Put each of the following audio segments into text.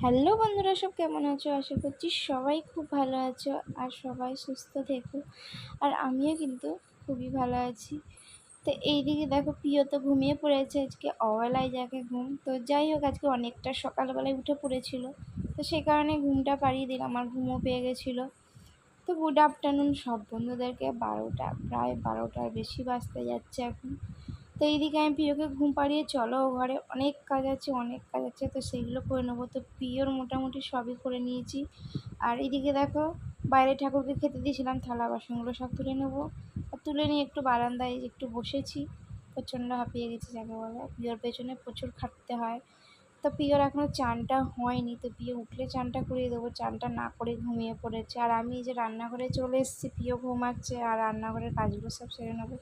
Hello বন্ধুরা, সব কেমন আছো? আশা করছি সবাই খুব ভালো আছো আর সবাই সুস্থ থেকো। আর আমিও কিন্তু খুবই ভালো আছি। তো এইদিকে দেখো, প্রিয় তো ঘুমিয়ে পড়েছে, আজকে অবেলায় যাকে ঘুম। তো যাই হোক, আজকে অনেকটা সকালবেলায় উঠে পড়েছিল, তো সেই কারণে ঘুমটা পাড়িয়ে দিলাম আর ঘুমও পেয়ে গেছিলো। তো গুড আফটারনুন সব বন্ধুদেরকে। প্রায় 12টার বেশি বাজতে যাচ্ছে এখন। তো এইদিকে আমি প্রিয়কে ঘুম পাড়িয়ে চলো, ঘরে অনেক কাজ আছে তো সেগুলো করে নেবো। তো প্রিয়র মোটামুটি সবই করে নিয়েছি। আর এদিকে দেখো, বাইরে ঠাকুরকে খেতে দিয়েছিলাম, থালা বাসনগুলো সব তুলে নেবো। আর তুলে নিয়ে একটু বারান্দায় একটু বসেছি। প্রচণ্ড হাঁপিয়ে গেছি যাকে বলে। প্রিয়র পেছনে প্রচুর খাটতে হয়। তো প্রিয়র এখনও চানটা হয়নি, তো প্রিয় উঠলে চানটা করিয়ে দেবো। চানটা না করে ঘুমিয়ে পড়েছে। আর আমি যে রান্নাঘরে চলে এসেছি, প্রিয় ঘুমাচ্ছে আর রান্নাঘরের কাজগুলো সব সেরে নেবো।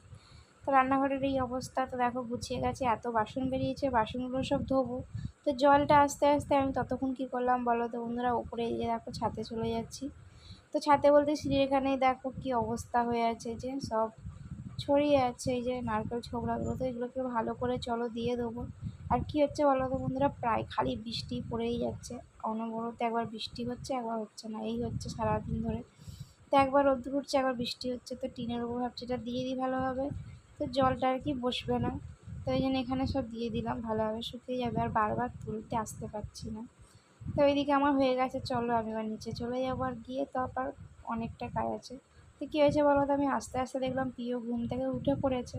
তো রান্নাঘরের এই অবস্থা, তো দেখো গুছিয়ে গেছে, এত বাসন বেরিয়েছে, বাসনগুলো সব ধোবো। তো জলটা আস্তে আস্তে আমি ততক্ষণ কী করলাম বলো তো বন্ধুরা, উপরে এই যে দেখো ছাদে চলে যাচ্ছি। তো ছাদে বলতে সিঁড়ির এখানেই দেখো কী অবস্থা হয়ে আছে, যে সব ছড়িয়ে আছে এই যে নারকেল ছোবড়াগুলো। তো এগুলোকে ভালো করে চলো দিয়ে দেবো। আর কি হচ্ছে বলো তো বন্ধুরা, প্রায় খালি বৃষ্টি পড়েই যাচ্ছে। অনবরত একবার বৃষ্টি হচ্ছে, একবার হচ্ছে না, এই হচ্ছে সারাদিন ধরে। তো একবার রোদ্দুর উঠছে, একবার বৃষ্টি হচ্ছে। তো টিনের উপর ভাবছি এটা দিয়ে দিই ভালো হবে, তো জলটা আর কি বসবে না। তো এই জন্য এখানে সব দিয়ে দিলাম, ভালোভাবে শুকিয়ে যাবে। আর বারবার তুলতে আসতে পারছি না। তো এইদিকে আমার হয়ে গেছে, চলো আমি এবার নিচে চলে যাবো। আর গিয়ে তো আবার অনেকটা কাজ আছে। তো কী হয়েছে বলো তো, আমি আস্তে আস্তে দেখলাম প্রিয় ঘুম থেকে উঠে পড়েছে।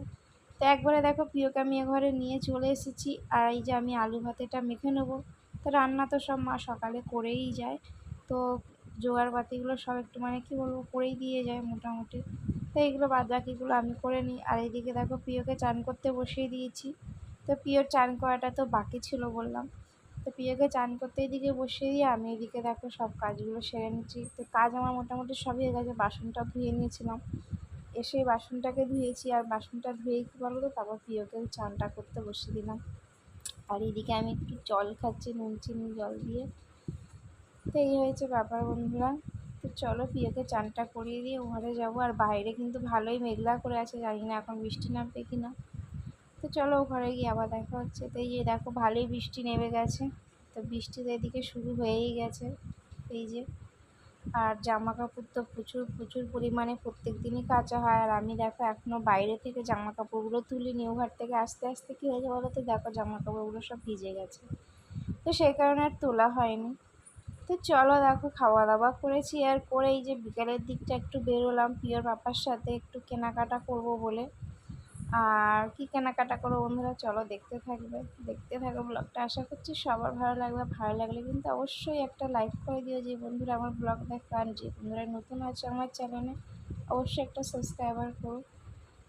তো একবারে দেখো প্রিয়কে আমি ঘরে নিয়ে চলে এসেছি। আর এই যে আমি আলু ভাতেটা মেখে নেবো। তো রান্না তো সব মা সকালে করেই যায়। তো জোগাড়পাতিগুলো সব একটু মানে কী বলবো, করেই দিয়ে যায় মোটামুটি। তো এইগুলো বাদবাকিগুলো আমি করে নিই। আর এইদিকে দেখো প্রিয়কে চান করতে বসিয়ে দিয়েছি। তো প্রিয়র চান করাটা তো বাকি ছিল বললাম। তো প্রিয়কে চান করতে এদিকে বসিয়ে দিয়ে আমি এদিকে দেখো সব কাজগুলো সেরে নিচ্ছি। তো কাজ আমার মোটামুটি সবই হয়ে গেছে। বাসনটা ধুয়ে নিয়েছিলাম, এসে বাসনটাকে ধুয়েছি। আর বাসনটা ধুয়েই কী বলো তো, তারপর প্রিয়কে চানটা করতে বসিয়ে দিলাম। আর এদিকে আমি একটু জল খাচ্ছি, নুন চিনি জল দিয়ে। তো এই হয়েছে ব্যাপার বন্ধুরা। তো চলো প্রিয়কে চানটা করিয়ে দিয়ে ঘরে যাবো। আর বাইরে কিন্তু ভালোই মেঘলা করে আছে, জানি না এখন বৃষ্টি নামবে কি না। তো চলো ঘরে গিয়ে আবার দেখা হচ্ছে। তো এই যে দেখো ভালোই বৃষ্টি নেমে গেছে। তো বৃষ্টি তো এদিকে শুরু হয়েই গেছে এই যে। আর জামা কাপড় তো প্রচুর প্রচুর পরিমাণে প্রত্যেক দিনই কাচা হয়। আর আমি দেখো এখনও বাইরে থেকে জামা কাপড়গুলো তুলিনি, ও ঘর থেকে আস্তে আস্তে কী হয়েছে বলো তো, দেখো জামা কাপড়গুলো সব ভিজে গেছে। তো সেই কারণে আর তোলা হয়নি। তো চলো দেখো খাওয়া দাওয়া করেছি, আর করে এই যে বিকেলের দিকটা একটু বেরোলাম প্রিয়র পাপার সাথে একটু কেনাকাটা করব বলে। আর কি কেনাকাটা করো বন্ধুরা, চলো দেখতে থাকো ব্লগটা। আশা করছি সবার ভালো লাগবে। ভালো লাগলে কিন্তু অবশ্যই একটা লাইক করে দিও যে বন্ধুরা আমার ব্লগ দেখো। আর যে বন্ধুরা নতুন আছে আমার চ্যানেলে, অবশ্যই একটা সাবস্ক্রাইবার করো।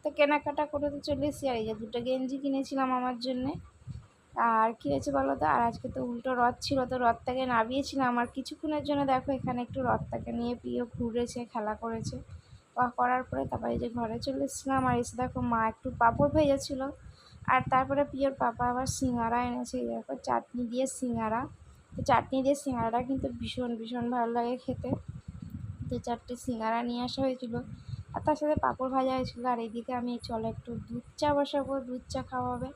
তো কেনাকাটা করে তো চলে এসেছি। আর এই যে দুটো গেঞ্জি কিনেছিলাম আমার জন্যে। আর কী হয়েছে বলো তো, আর আজকে তো উল্টো রথ ছিল, তো রথটাকে নামিয়েছিলাম। আর কিছুক্ষণের জন্য দেখো এখানে একটু রথটাকে নিয়ে প্রিয় ঘুরেছে, খেলা করেছে। করার পরে তারপরে যে ঘরে চলে এসেছিলাম। আর এসে দেখো মা একটু পাঁপড় ভেজেছিল। আর তারপরে প্রিয়র পাপা আবার সিঙ্গারা এনেছে, দেখো চাটনি দিয়ে সিঙ্গারা। তো চাটনি দিয়ে সিঙ্গারাটা কিন্তু ভীষণ ভীষণ ভালো লাগে খেতে। তো চারটে সিঙ্গারা নিয়ে আসা হয়েছিল, আর তার সাথে পাঁপড় ভাজা হয়েছিলো। আর এইদিকে আমি চলো একটু দুধ চা বসাবো, দুধ চা খাওয়া হবে।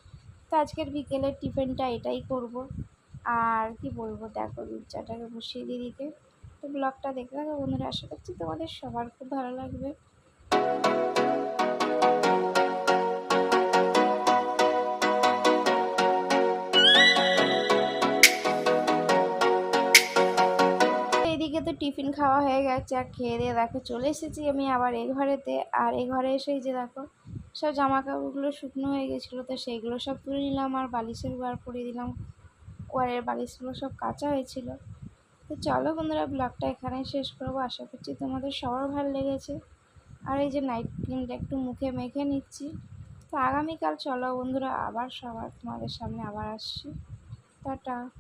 তো আজকের বিকেলের টিফিনটা এটাই করব। আর কি বলবো, দেখো দুধ চাটাকে বসিয়ে দিয়ে দিকে। তো ব্লগটা দেখতে থাকো বন্ধুরা, আশা করছি তোমাদের সবার খুব ভালো লাগবে। এইদিকে তো টিফিন খাওয়া হয়ে গেছে, আর খেয়ে দিয়ে দেখো চলে এসেছি আমি আবার এই ঘরেতে। আর এই ঘরে এসেই যে দেখো সব জামা কাপড়গুলো শুকনো হয়ে গেছিলো, তো সেইগুলো সব তুলে নিলাম। আর বালিশের বার পরিয়ে দিলাম, ওয়ারের বালিশগুলো সব কাচা হয়েছিল। তো চলো বন্ধুরা ব্লগটা এখানেই শেষ করবো। আশা করছি তোমাদের সবার ভালো লেগেছে। আর এই যে নাইট ক্রিমটা একটু মুখে মেখে নিচ্ছি। তো আগামীকাল চলো বন্ধুরা আবার সবার তোমাদের সামনে আবার আসছি। টাটা।